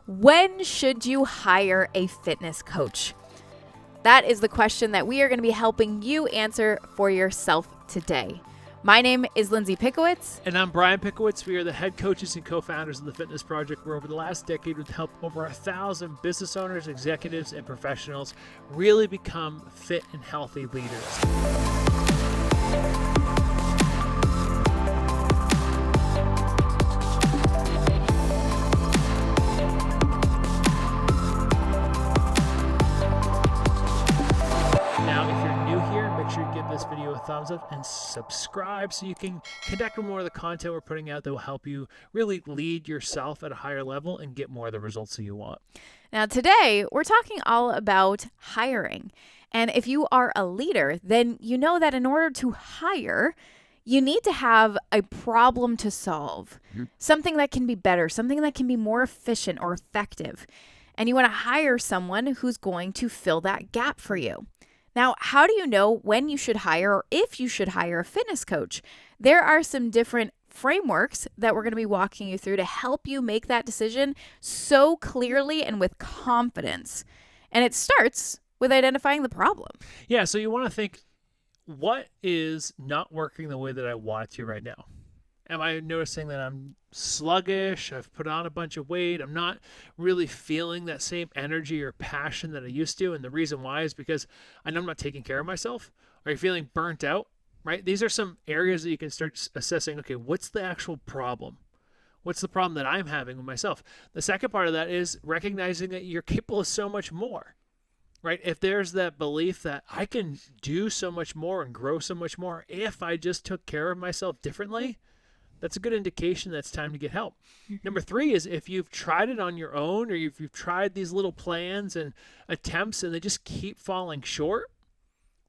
When should you hire a fitness coach? That is the question that we are going to be helping you answer for yourself today. My name is Lindsay Pickowitz. And I'm Brian Pickowitz. We are the head coaches and co-founders of the Fitness Project, where over the last decade we've helped over 1,000 business owners, executives, and professionals really become fit and healthy leaders. This video a thumbs up and subscribe so you can connect with more of the content we're putting out that will help you really lead yourself at a higher level and get more of the results that you want. Now today we're talking all about hiring, and if you are a leader, then you know that in order to hire, you need to have a problem to solve, something that can be better, something that can be more efficient or effective, and you want to hire someone who's going to fill that gap for you. Now, how do you know when you should hire or if you should hire a fitness coach? There are some different frameworks that we're going to be walking you through to help you make that decision so clearly and with confidence. And it starts with identifying the problem. Yeah, so you want to think, what is not working the way that I want it to right now? Am I noticing that I'm sluggish? I've put on a bunch of weight. I'm not really feeling that same energy or passion that I used to. And the reason why is because I know I'm not taking care of myself. Are you feeling burnt out? Right? These are some areas that you can start assessing. Okay, what's the actual problem? What's the problem that I'm having with myself? The second part of that is recognizing that you're capable of so much more. Right? If there's that belief that I can do so much more and grow so much more if I just took care of myself differently, that's a good indication that it's time to get help. Number 3 is if you've tried it on your own, or if you've tried these little plans and attempts and they just keep falling short,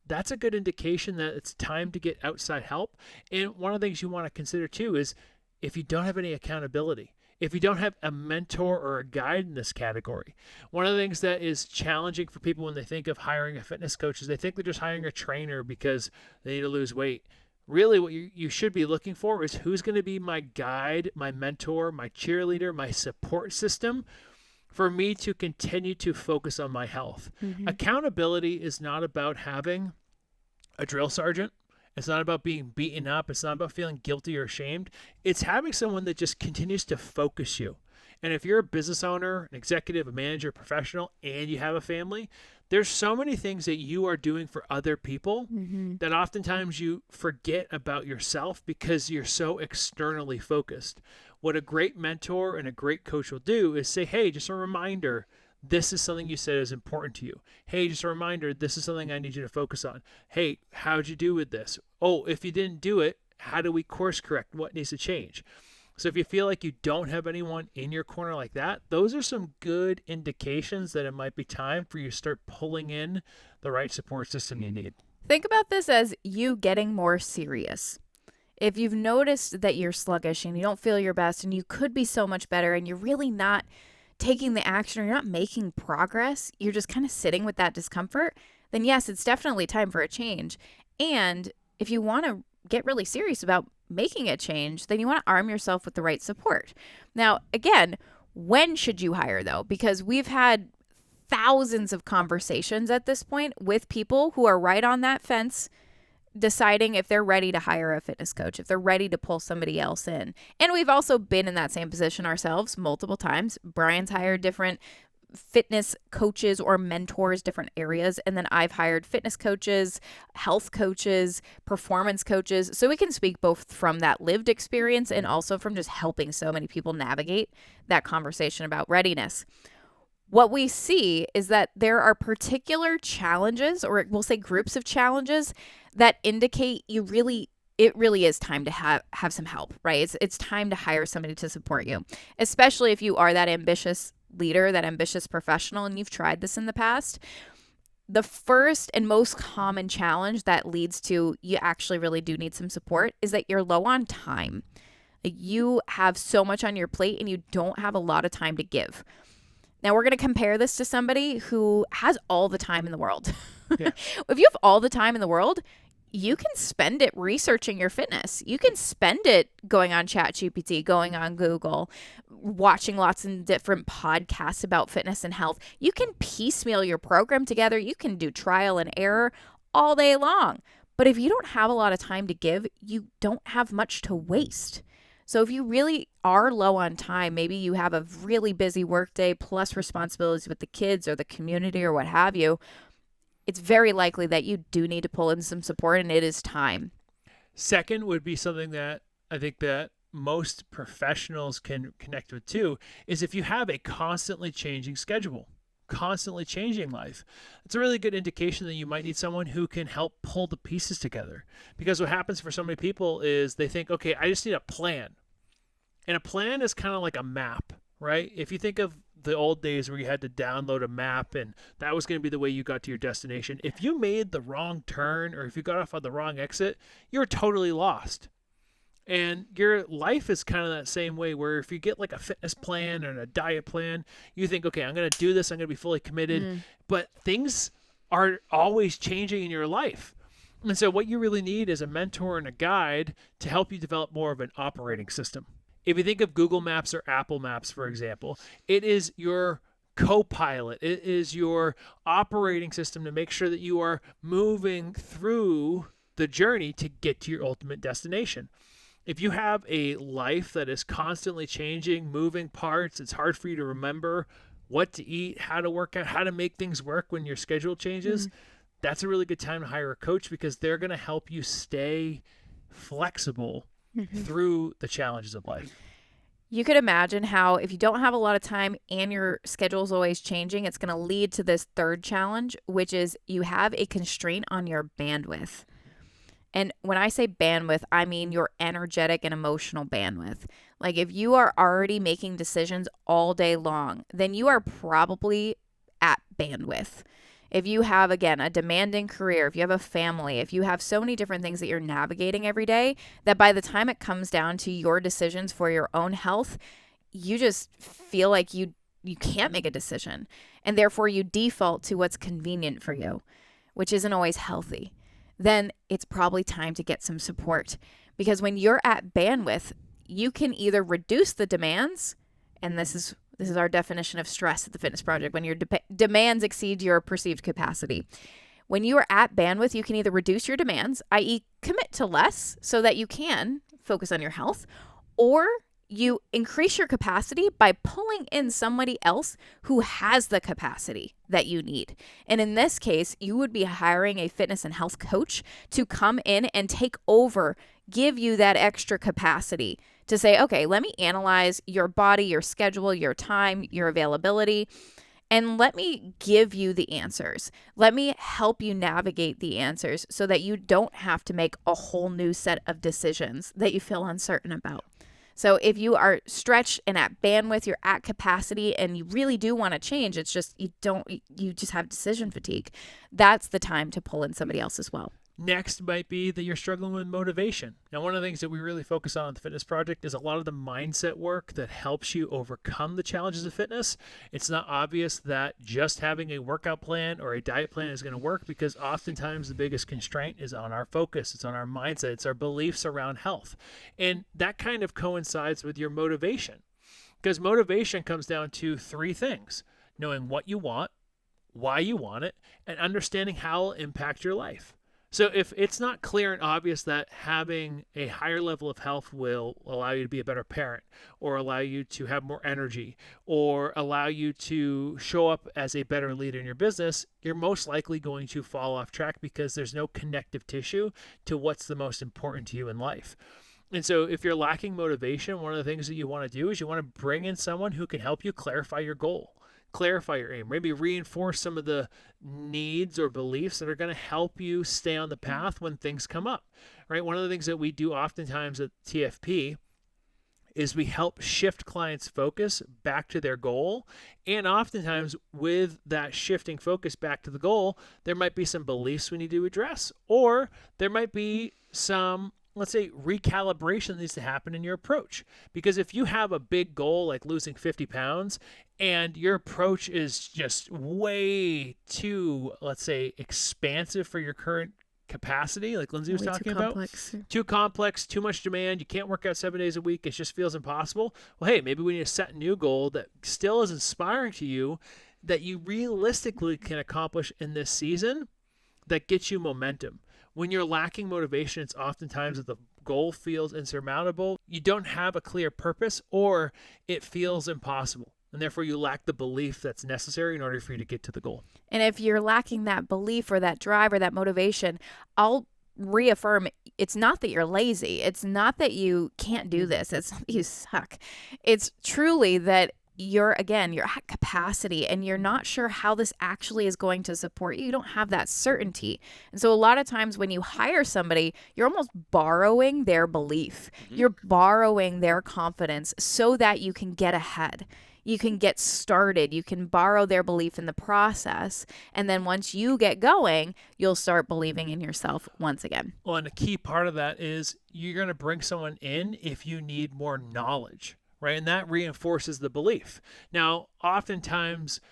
that's a good indication that it's time to get outside help. And one of the things you want to consider too is if you don't have any accountability, if you don't have a mentor or a guide in this category. One of the things that is challenging for people when they think of hiring a fitness coach is they think they're just hiring a trainer because they need to lose weight. Really, what you should be looking for is who's going to be my guide, my mentor, my cheerleader, my support system for me to continue to focus on my health. Accountability is not about having a drill sergeant. It's not about being beaten up. It's not about feeling guilty or ashamed. It's having someone that just continues to focus you. And if you're a business owner, an executive, a manager, a professional, and you have a family, there's so many things that you are doing for other people that oftentimes you forget about yourself because you're so externally focused. What a great mentor and a great coach will do is say, hey, just a reminder, this is something you said is important to you. Hey, just a reminder, this is something I need you to focus on. Hey, how'd you do with this? Oh, if you didn't do it, how do we course correct? What needs to change? So if you feel like you don't have anyone in your corner like that, those are some good indications that it might be time for you to start pulling in the right support system you need. Think about this as you getting more serious. If you've noticed that you're sluggish and you don't feel your best and you could be so much better and you're really not taking the action or you're not making progress, you're just kind of sitting with that discomfort, then yes, it's definitely time for a change. And if you want to get really serious about making a change, then you want to arm yourself with the right support. Now, again, when should you hire though? Because we've had thousands of conversations at this point with people who are right on that fence, deciding if they're ready to hire a fitness coach, if they're ready to pull somebody else in. And we've also been in that same position ourselves multiple times. Brian's hired different fitness coaches or mentors, different areas. And then I've hired fitness coaches, health coaches, performance coaches. So we can speak both from that lived experience and also from just helping so many people navigate that conversation about readiness. What we see is that there are particular challenges, or we'll say groups of challenges, that indicate it really is time to have some help, right? It's time to hire somebody to support you, especially if you are that ambitious leader, that ambitious professional, and you've tried this in the past. The first and most common challenge that leads to you actually really do need some support is that you're low on time. You have so much on your plate and you don't have a lot of time to give. Now, we're going to compare this to somebody who has all the time in the world. Yeah. If you have all the time in the world, you can spend it researching your fitness. You can spend it going on ChatGPT, going on Google, watching lots of different podcasts about fitness and health. You can piecemeal your program together. You can do trial and error all day long. But if you don't have a lot of time to give, you don't have much to waste. So if you really are low on time, maybe you have a really busy workday plus responsibilities with the kids or the community or what have you, it's very likely that you do need to pull in some support, and it is time. Second would be something that I think that most professionals can connect with too, is if you have a constantly changing schedule, constantly changing life. It's a really good indication that you might need someone who can help pull the pieces together. Because what happens for so many people is they think, okay, I just need a plan. And a plan is kind of like a map, right? If you think of the old days where you had to download a map and that was going to be the way you got to your destination, if you made the wrong turn or if you got off on the wrong exit, you're totally lost. And your life is kind of that same way, where if you get like a fitness plan and a diet plan, you think, okay, I'm going to do this, I'm going to be fully committed, but things are always changing in your life. And so what you really need is a mentor and a guide to help you develop more of an operating system. If you think of Google Maps or Apple Maps, for example, it is your co-pilot. It is your operating system to make sure that you are moving through the journey to get to your ultimate destination. If you have a life that is constantly changing, moving parts, it's hard for you to remember what to eat, how to work out, how to make things work when your schedule changes. That's a really good time to hire a coach, because they're going to help you stay flexible through the challenges of life. You could imagine how if you don't have a lot of time and your schedule is always changing, it's going to lead to this third challenge, which is you have a constraint on your bandwidth. And when I say bandwidth, I mean your energetic and emotional bandwidth. Like if you are already making decisions all day long, then you are probably at bandwidth. If you have, again, a demanding career, if you have a family, if you have so many different things that you're navigating every day, that by the time it comes down to your decisions for your own health, you just feel like you can't make a decision. And therefore you default to what's convenient for you, which isn't always healthy. Then it's probably time to get some support. Because when you're at bandwidth, you can either reduce the demands, and this is our definition of stress at the Fitness Project, when your demands exceed your perceived capacity. When you are at bandwidth, you can either reduce your demands, i.e. commit to less so that you can focus on your health, or you increase your capacity by pulling in somebody else who has the capacity that you need. And in this case, you would be hiring a fitness and health coach to come in and take over, give you that extra capacity to say, okay, let me analyze your body, your schedule, your time, your availability, and let me give you the answers. Let me help you navigate the answers so that you don't have to make a whole new set of decisions that you feel uncertain about. So if you are stretched and at bandwidth, you're at capacity, and you really do want to change, it's just you just have decision fatigue. That's the time to pull in somebody else as well. Next might be that you're struggling with motivation. Now, one of the things that we really focus on the Fitness Project is a lot of the mindset work that helps you overcome the challenges of fitness. It's not obvious that just having a workout plan or a diet plan is going to work, because oftentimes the biggest constraint is on our focus. It's on our mindset. It's our beliefs around health. And that kind of coincides with your motivation, because motivation comes down to three things: knowing what you want, why you want it, and understanding how it'll impact your life. So if it's not clear and obvious that having a higher level of health will allow you to be a better parent, or allow you to have more energy, or allow you to show up as a better leader in your business, you're most likely going to fall off track, because there's no connective tissue to what's the most important to you in life. And so if you're lacking motivation, one of the things that you want to do is you want to bring in someone who can help you clarify your goal, clarify your aim, maybe reinforce some of the needs or beliefs that are going to help you stay on the path when things come up, right? One of the things that we do oftentimes at TFP is we help shift clients' focus back to their goal. And oftentimes with that shifting focus back to the goal, there might be some beliefs we need to address, or there might be some, let's say, recalibration that needs to happen in your approach. Because if you have a big goal like losing 50 pounds and your approach is just way too, let's say, expansive for your current capacity, like Lindsay was Way too talking about. complex. Too complex, too much demand. You can't work out 7 days a week. It just feels impossible. Well, hey, maybe we need to set a new goal that still is inspiring to you, that you realistically can accomplish in this season, that gets you momentum. When you're lacking motivation, it's oftentimes that the goal feels insurmountable. You don't have a clear purpose, or it feels impossible. And therefore, you lack the belief that's necessary in order for you to get to the goal. And if you're lacking that belief or that drive or that motivation, I'll reaffirm it's not that you're lazy. It's not that you can't do this. It's not that you suck. It's truly that you're at capacity and you're not sure how this actually is going to support you. You don't have that certainty. And so a lot of times when you hire somebody, you're almost borrowing their belief. You're borrowing their confidence so that you can get ahead. You can get started. You can borrow their belief in the process. And then once you get going, you'll start believing in yourself once again. Well, and a key part of that is you're going to bring someone in if you need more knowledge, right? And that reinforces the belief. Now, oftentimes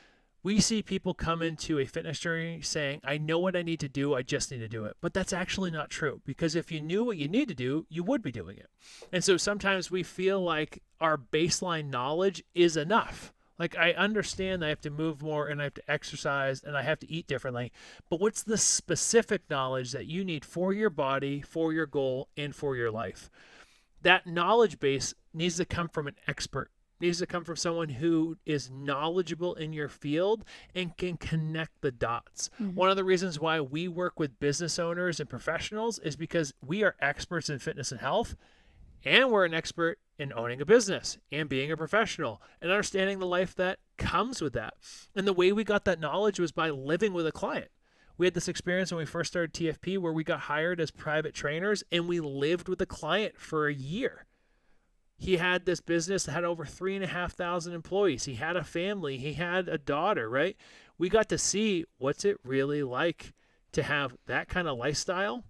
we see people come into a fitness journey saying, I know what I need to do, I just need to do it. But that's actually not true, because if you knew what you need to do, you would be doing it. And so sometimes we feel like our baseline knowledge is enough. Like, I understand I have to move more and I have to exercise and I have to eat differently, but what's the specific knowledge that you need for your body, for your goal, and for your life? That knowledge base needs to come from an expert. Needs to come from someone who is knowledgeable in your field and can connect the dots. One of the reasons why we work with business owners and professionals is because we are experts in fitness and health, and we're an expert in owning a business and being a professional and understanding the life that comes with that. And the way we got that knowledge was by living with a client. We had this experience when we first started TFP where we got hired as private trainers and we lived with a client for a year. He had this business that had over 3,500 employees. He had a family. He had a daughter, right? We got to see what's it really like to have that kind of lifestyle,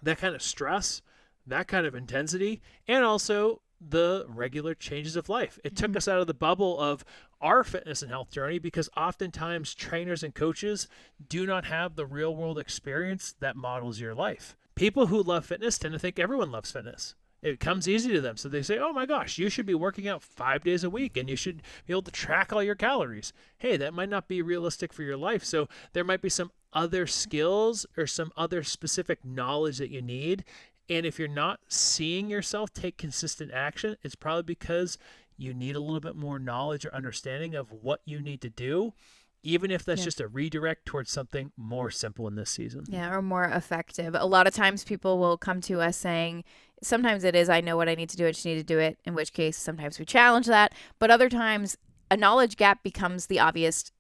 that kind of stress, that kind of intensity, and also the regular changes of life. It took us out of the bubble of our fitness and health journey, because oftentimes trainers and coaches do not have the real world experience that models your life. People who love fitness tend to think everyone loves fitness. It comes easy to them. So they say, oh my gosh, you should be working out 5 days a week and you should be able to track all your calories. Hey, that might not be realistic for your life. So there might be some other skills or some other specific knowledge that you need. And if you're not seeing yourself take consistent action, it's probably because you need a little bit more knowledge or understanding of what you need to do, even if that's just a redirect towards something more simple in this season. Yeah, or more effective. A lot of times people will come to us saying, sometimes it is, I know what I need to do, I just need to do it, in which case sometimes we challenge that. But other times a knowledge gap becomes the obvious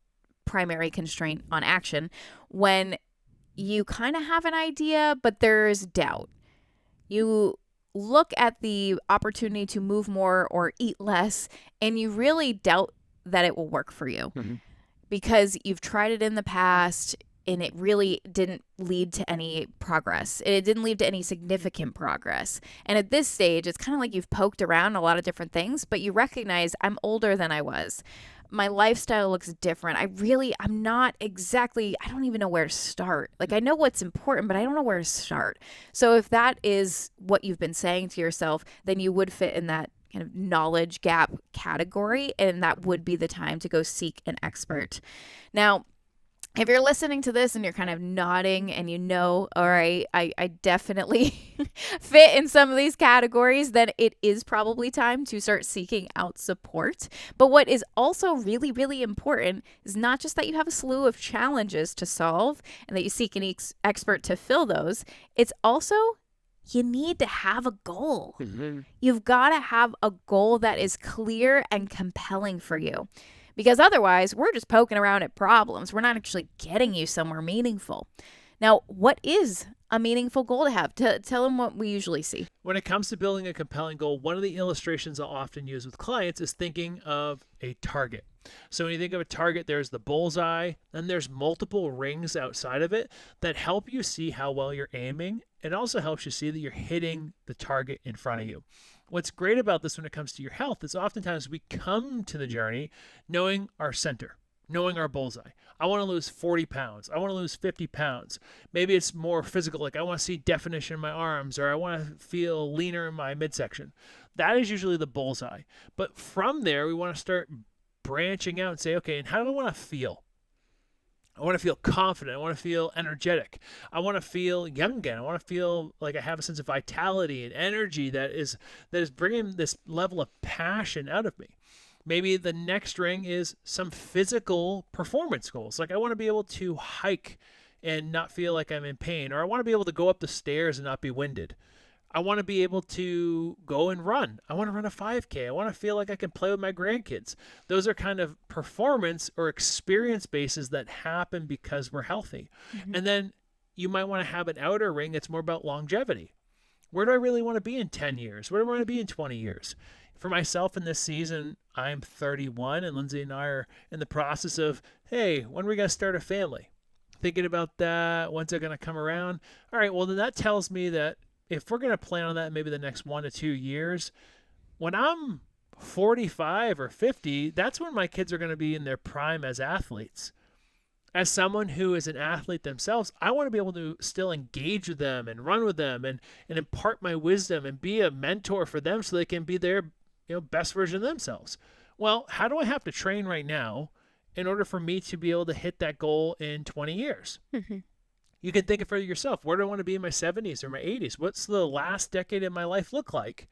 primary constraint on action when you kind of have an idea, but there's doubt. You look at the opportunity to move more or eat less, and you really doubt that it will work for you. Because you've tried it in the past and it really didn't lead to any progress. It didn't lead to any significant progress. And at this stage, it's kind of like you've poked around a lot of different things, but you recognize I'm older than I was. My lifestyle looks different. I don't even know where to start. Like, I know what's important, but I don't know where to start. So if that is what you've been saying to yourself, then you would fit in that kind of knowledge gap category, and that would be the time to go seek an expert. Now, if you're listening to this and you're kind of nodding and you know, all right, I definitely fit in some of these categories, then it is probably time to start seeking out support. But what is also really, really important is not just that you have a slew of challenges to solve and that you seek an expert to fill those. It's also you need to have a goal. You've got to have a goal that is clear and compelling for you. Because otherwise, we're just poking around at problems. We're not actually getting you somewhere meaningful. Now, what is a meaningful goal to have? Tell them what we usually see. When it comes to building a compelling goal, one of the illustrations I'll often use with clients is thinking of a target. So when you think of a target, there's the bullseye, then there's multiple rings outside of it that help you see how well you're aiming. It also helps you see that you're hitting the target in front of you. What's great about this when it comes to your health is oftentimes we come to the journey knowing our center. knowing our bullseye. I want to lose 40 pounds. I want to lose 50 pounds. Maybe it's more physical, like I want to see definition in my arms, or I want to feel leaner in my midsection. That is usually the bullseye. But from there, we want to start branching out and say, okay, and how do I want to feel? I want to feel confident. I want to feel energetic. I want to feel young again. I want to feel like I have a sense of vitality and energy that is bringing this level of passion out of me. Maybe the next ring is some physical performance goals. Like I want to be able to hike and not feel like I'm in pain, or I want to be able to go up the stairs and not be winded. I want to be able to go and run. I want to run a 5K. I want to feel like I can play with my grandkids. Those are kind of performance or experience bases that happen because we're healthy. Mm-hmm. And then you might want to have an outer ring that's more about longevity. Where do I really want to be in 10 years? Where do I want to be in 20 years? For myself in this season, I'm 31, and Lindsay and I are in the process of, hey, when are we going to start a family? Thinking about that. When's it going to come around? All right, well, then that tells me that if we're going to plan on that maybe the next 1 to 2 years, when I'm 45 or 50, that's when my kids are going to be in their prime as athletes. As someone who is an athlete themselves, I want to be able to still engage with them and run with them and impart my wisdom and be a mentor for them so they can be their best version of themselves. Well, how do I have to train right now in order for me to be able to hit that goal in 20 years? Mm-hmm. You can think it for yourself. Where do I want to be in my 70s or my 80s? What's the last decade of my life look like?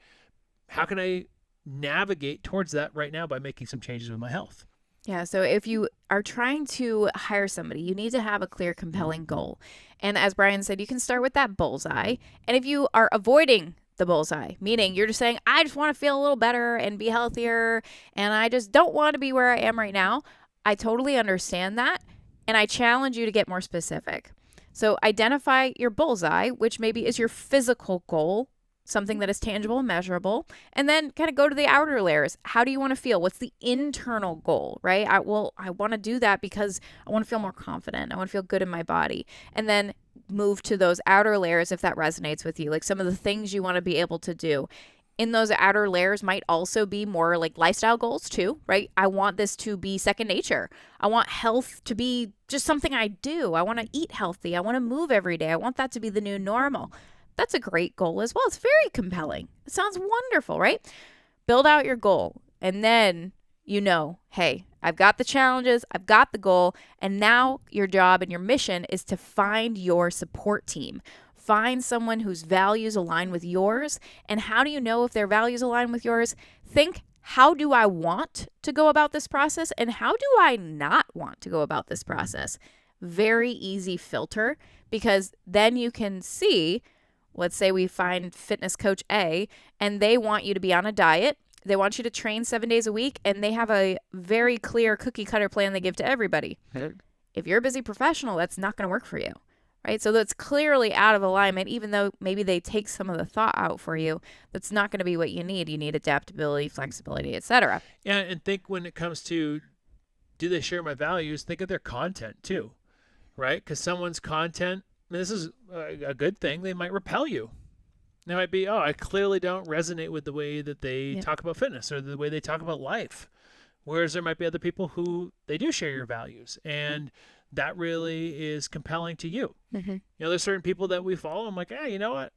How can I navigate towards that right now by making some changes with my health? Yeah, so if you are trying to hire somebody, you need to have a clear, compelling goal. And as Brian said, you can start with that bullseye. And if you are avoiding the bullseye, meaning you're just saying, I just want to feel a little better and be healthier, and I just don't want to be where I am right now, I totally understand that. And I challenge you to get more specific. So identify your bullseye, which maybe is your physical goal, something that is tangible and measurable, and then kind of go to the outer layers. How do you want to feel? What's the internal goal, right? I want to do that because I want to feel more confident. I want to feel good in my body. And then move to those outer layers if that resonates with you, like some of the things you want to be able to do. In those outer layers might also be more like lifestyle goals too, right? I want this to be second nature. I want health to be just something I do. I want to eat healthy. I want to move every day. I want that to be the new normal. That's a great goal as well. It's very compelling. It sounds wonderful, right? Build out your goal, and then hey, I've got the challenges, I've got the goal, and now your job and your mission is to find your support team. Find someone whose values align with yours. And how do you know if their values align with yours? Think, how do I want to go about this process? And how do I not want to go about this process? Very easy filter, because then you can see, let's say we find fitness coach A, and they want you to be on a diet. They want you to train 7 days a week, and they have a very clear cookie cutter plan they give to everybody. If you're a busy professional, that's not going to work for you. Right? So that's clearly out of alignment, even though maybe they take some of the thought out for you. That's not going to be what you need. You need adaptability, flexibility, etc. Yeah, and think when it comes to, do they share my values, think of their content too, right? Because someone's content, this is a good thing, they might repel you. They might be, I clearly don't resonate with the way that they talk about fitness or the way they talk about life. Whereas there might be other people who they do share your values, and that really is compelling to you. Mm-hmm. There's certain people that we follow. I'm like, hey, you know what?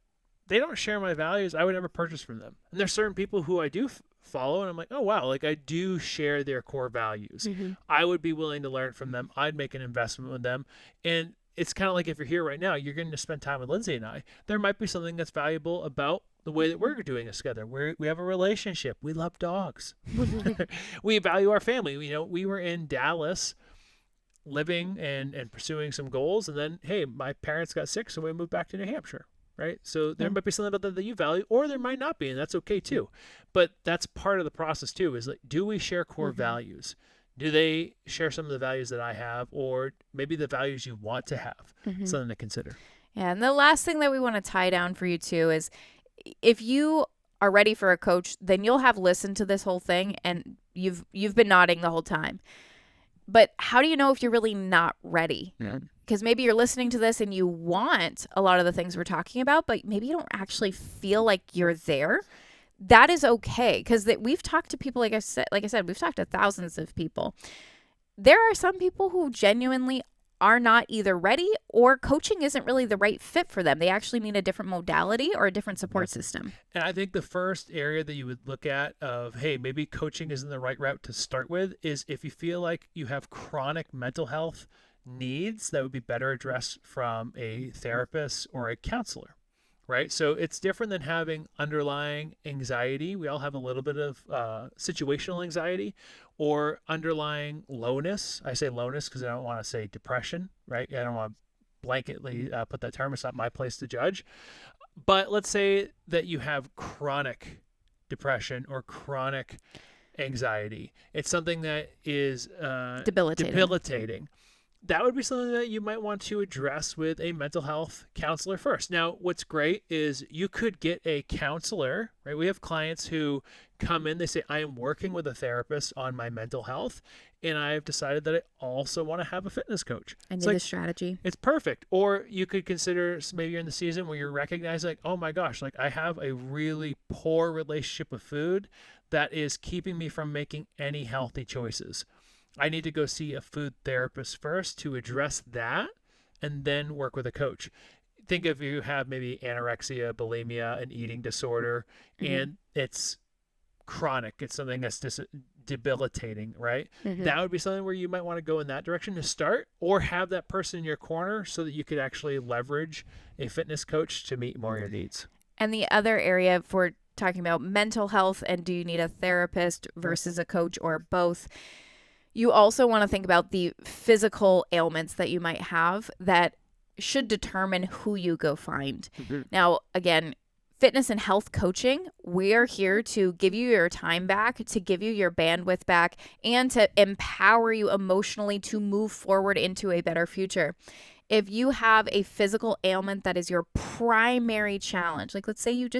They don't share my values. I would never purchase from them. And there's certain people who I do follow, and I'm like, oh, wow, like I do share their core values. Mm-hmm. I would be willing to learn from them. I'd make an investment with them. And it's kind of like if you're here right now, you're going to spend time with Lindsay and I. There might be something that's valuable about the way that we're doing this together. We have a relationship. We love dogs. We value our family. We were in Dallas living and pursuing some goals, and then, hey, my parents got sick, so we moved back to New Hampshire, right? So there might be something about that you value, or there might not be, and that's okay too. But that's part of the process too, is like, do we share core values? Do they share some of the values that I have, or maybe the values you want to have? Something to consider. Yeah, and the last thing that we want to tie down for you too is, if you are ready for a coach, then you'll have listened to this whole thing, and you've been nodding the whole time. But how do you know if you're really not ready? Because maybe you're listening to this and you want a lot of the things we're talking about, but maybe you don't actually feel like you're there. That is okay, because we've talked to people, like I said, we've talked to thousands of people. there are some people who genuinely are not either ready or coaching isn't really the right fit for them. They actually need a different modality or a different support system. And I think the first area that you would look at of, hey, maybe coaching isn't the right route to start with is if you feel like you have chronic mental health needs that would be better addressed from a therapist or a counselor. Right. So it's different than having underlying anxiety. We all have a little bit of situational anxiety or underlying lowness. I say lowness because I don't want to say depression. Right. I don't want to blanketly put that term. It's not my place to judge. But let's say that you have chronic depression or chronic anxiety. It's something that is debilitating. That would be something that you might want to address with a mental health counselor first. Now, what's great is you could get a counselor, right? We have clients who come in, they say, I am working with a therapist on my mental health, and I've decided that I also want to have a fitness coach. I need a strategy. It's perfect. Or you could consider maybe you're in the season where you're recognizing, like, oh my gosh, like I have a really poor relationship with food that is keeping me from making any healthy choices. I need to go see a food therapist first to address that and then work with a coach. Think if you have maybe anorexia, bulimia, an eating disorder, and it's chronic. It's something that's just debilitating, right? That would be something where you might want to go in that direction to start or have that person in your corner so that you could actually leverage a fitness coach to meet more of your needs. And the other area for talking about mental health and do you need a therapist versus a coach or both, you also want to think about the physical ailments that you might have that should determine who you go find. Now, again, fitness and health coaching, we are here to give you your time back, to give you your bandwidth back, and to empower you emotionally to move forward into a better future. If you have a physical ailment that is your primary challenge, like let's say you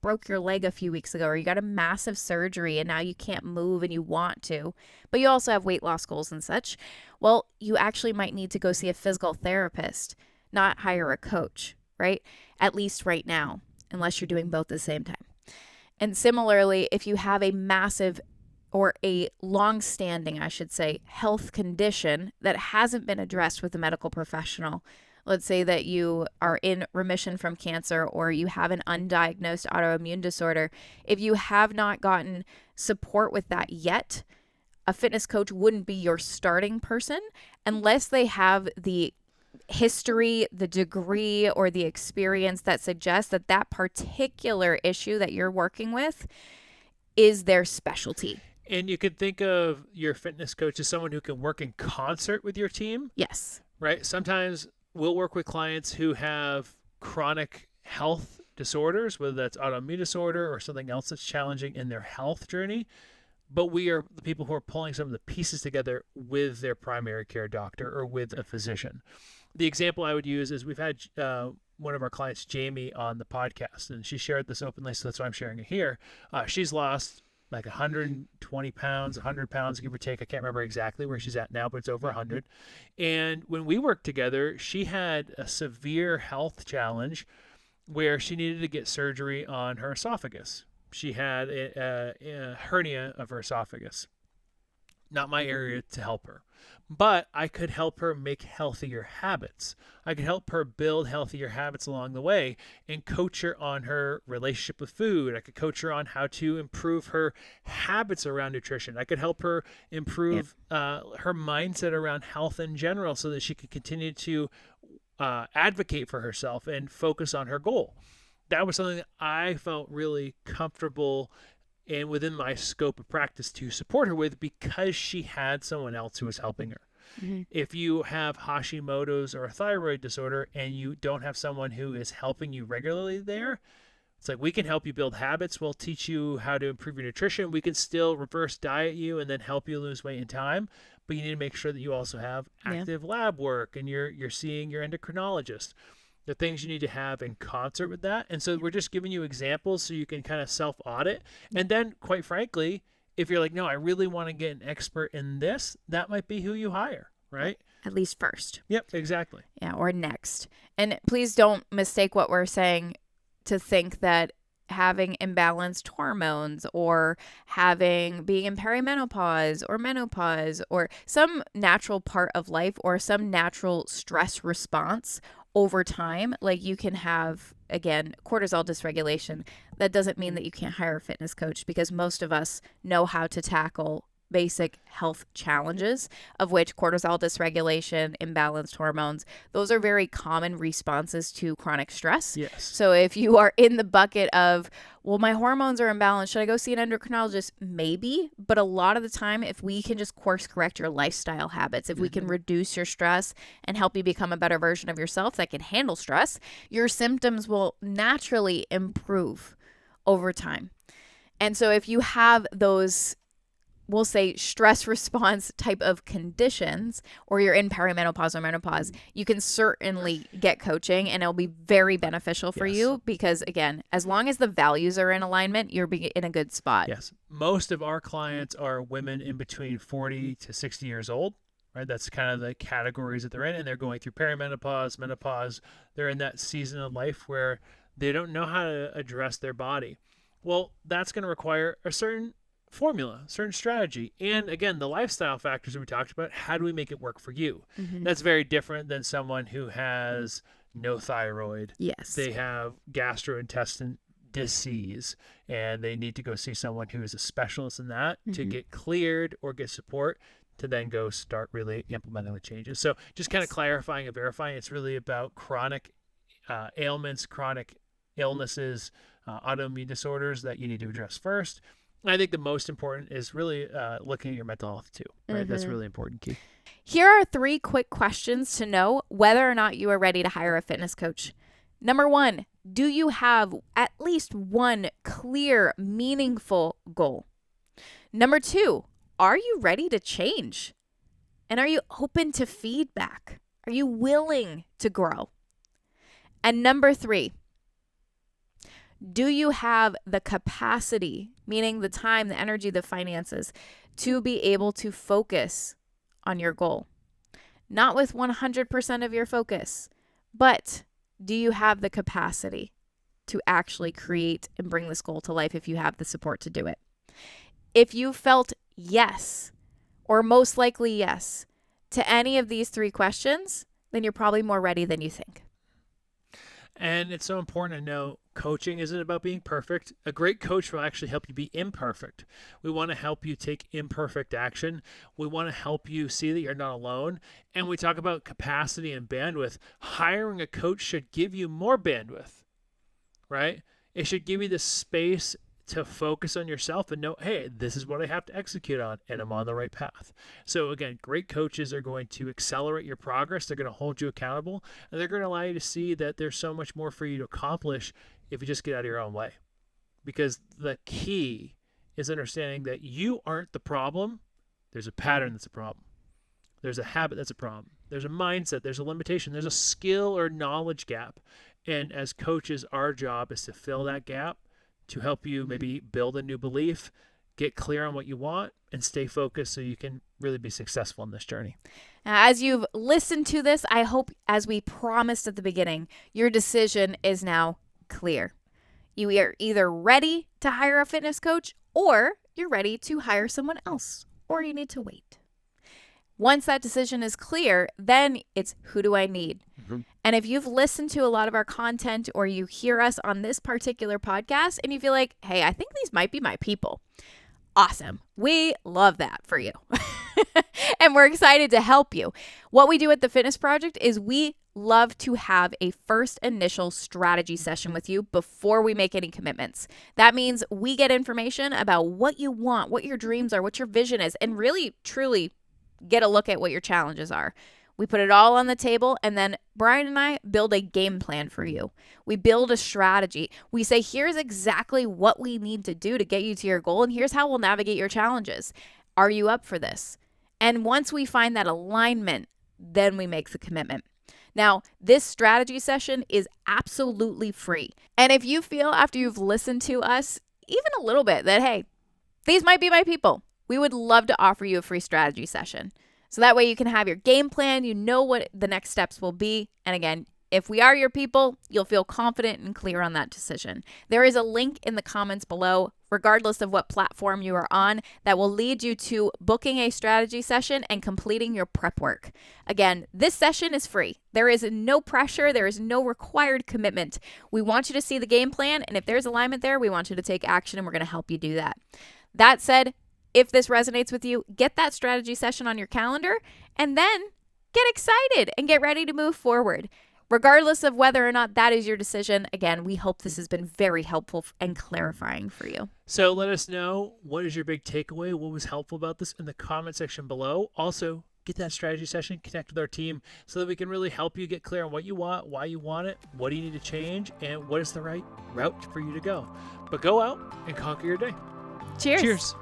broke your leg a few weeks ago or you got a massive surgery and now you can't move and you want to, but you also have weight loss goals and such, well, you actually might need to go see a physical therapist, not hire a coach, right? At least right now, unless you're doing both at the same time. And similarly, if you have a massive or a long-standing, I should say, health condition that hasn't been addressed with a medical professional. Let's say that you are in remission from cancer or you have an undiagnosed autoimmune disorder. If you have not gotten support with that yet, a fitness coach wouldn't be your starting person unless they have the history, the degree, or the experience that suggests that that particular issue that you're working with is their specialty. And you could think of your fitness coach as someone who can work in concert with your team. Yes. Right? Sometimes we'll work with clients who have chronic health disorders, whether that's autoimmune disorder or something else that's challenging in their health journey. But we are the people who are pulling some of the pieces together with their primary care doctor or with a physician. The example I would use is we've had one of our clients, Jamie, on the podcast, and she shared this openly, so that's why I'm sharing it here. She's lost like 120 pounds, 100 pounds, give or take. I can't remember exactly where she's at now, but it's over 100. And when we worked together, she had a severe health challenge where she needed to get surgery on her esophagus. She had a hernia of her esophagus. Not my area to help her. But I could help her make healthier habits. I could help her build healthier habits along the way and coach her on her relationship with food. I could coach her on how to improve her habits around nutrition. I could help her improve her mindset around health in general so that she could continue to advocate for herself and focus on her goal. That was something that I felt really comfortable and within my scope of practice to support her with because she had someone else who was helping her. If you have Hashimoto's or a thyroid disorder and you don't have someone who is helping you regularly there, it's like we can help you build habits. We'll teach you how to improve your nutrition. We can still reverse diet you and then help you lose weight in time. But you need to make sure that you also have active lab work and you're seeing your endocrinologist. The things you need to have in concert with that. And so we're just giving you examples so you can kind of self-audit. And then, quite frankly, if you're like, no, I really want to get an expert in this, that might be who you hire, right? At least first. Yep, exactly. Yeah, or next. And please don't mistake what we're saying to think that having imbalanced hormones or being in perimenopause or menopause or some natural part of life or some natural stress response over time. Like you can have, again, cortisol dysregulation. That doesn't mean that you can't hire a fitness coach, because most of us know how to tackle basic health challenges, of which cortisol dysregulation, imbalanced hormones, those are very common responses to chronic stress. Yes. So if you are in the bucket of, well, my hormones are imbalanced, should I go see an endocrinologist? Maybe. But a lot of the time, if we can just course correct your lifestyle habits, if we can reduce your stress and help you become a better version of yourself that can handle stress, your symptoms will naturally improve over time. And so if you have those, we'll say, stress response type of conditions, or you're in perimenopause or menopause, you can certainly get coaching, and it'll be very beneficial for you, because again, as long as the values are in alignment, you're in a good spot. Yes. Most of our clients are women in between 40 to 60 years old, right? That's kind of the categories that they're in, and they're going through perimenopause, menopause. They're in that season of life where they don't know how to address their body. Well, that's going to require a certain formula, certain strategy. And again, the lifestyle factors that we talked about, how do we make it work for you? That's very different than someone who has no thyroid. Yes. They have gastrointestinal disease, and they need to go see someone who is a specialist in that to get cleared or get support to then go start really implementing the changes. So just kind of clarifying and verifying, it's really about chronic ailments, chronic illnesses, autoimmune disorders that you need to address first. I think the most important is really looking at your mental health too, right? That's really important key. Here are 3 quick questions to know whether or not you are ready to hire a fitness coach. Number 1, do you have at least one clear, meaningful goal? Number 2, are you ready to change? And are you open to feedback? Are you willing to grow? And number 3, do you have the capacity, meaning the time, the energy, the finances, to be able to focus on your goal? Not with 100% of your focus, but do you have the capacity to actually create and bring this goal to life if you have the support to do it? If you felt yes, or most likely yes, to any of these 3 questions, then you're probably more ready than you think. And it's so important to know coaching isn't about being perfect. A great coach will actually help you be imperfect. We want to help you take imperfect action. We want to help you see that you're not alone. And we talk about capacity and bandwidth. Hiring a coach should give you more bandwidth, right? It should give you the space to focus on yourself and know, hey, this is what I have to execute on, and I'm on the right path. So again, great coaches are going to accelerate your progress. They're going to hold you accountable, and they're going to allow you to see that there's so much more for you to accomplish if you just get out of your own way. Because the key is understanding that you aren't the problem. There's a pattern that's a problem. There's a habit that's a problem. There's a mindset. There's a limitation. There's a skill or knowledge gap. And as coaches, our job is to fill that gap, to help you maybe build a new belief, get clear on what you want, and stay focused so you can really be successful in this journey. Now, as you've listened to this, I hope, as we promised at the beginning, your decision is now clear. You are either ready to hire a fitness coach, or you're ready to hire someone else, or you need to wait. Once that decision is clear, then it's, who do I need? And if you've listened to a lot of our content, or you hear us on this particular podcast and you feel like, hey, I think these might be my people, awesome. We love that for you. And we're excited to help you. What we do at the Fitness Project is we love to have a first initial strategy session with you before we make any commitments. That means we get information about what you want, what your dreams are, what your vision is, and really, truly get a look at what your challenges are. We put it all on the table, and then Brian and I build a game plan for you. We build a strategy. We say, here's exactly what we need to do to get you to your goal, and here's how we'll navigate your challenges. Are you up for this? And once we find that alignment, then we make the commitment. Now, this strategy session is absolutely free. And if you feel, after you've listened to us even a little bit, that, hey, these might be my people, we would love to offer you a free strategy session. So that way you can have your game plan, you know what the next steps will be. And again, If we are your people, you'll feel confident and clear on that decision. There is a link in the comments below, regardless of what platform you are on, that will lead you to booking a strategy session and completing your prep work. Again, this session is free. There is no pressure. There is no required commitment. We want you to see the game plan, and if there's alignment there, we want you to take action, and we're going to help you do that. That said, if this resonates with you, get that strategy session on your calendar, and then get excited and get ready to move forward. Regardless of whether or not that is your decision, again, we hope this has been very helpful and clarifying for you. So let us know, what is your big takeaway? What was helpful about this in the comment section below? Also, get that strategy session, connect with our team so that we can really help you get clear on what you want, why you want it, what do you need to change, and what is the right route for you to go. But go out and conquer your day. Cheers. Cheers.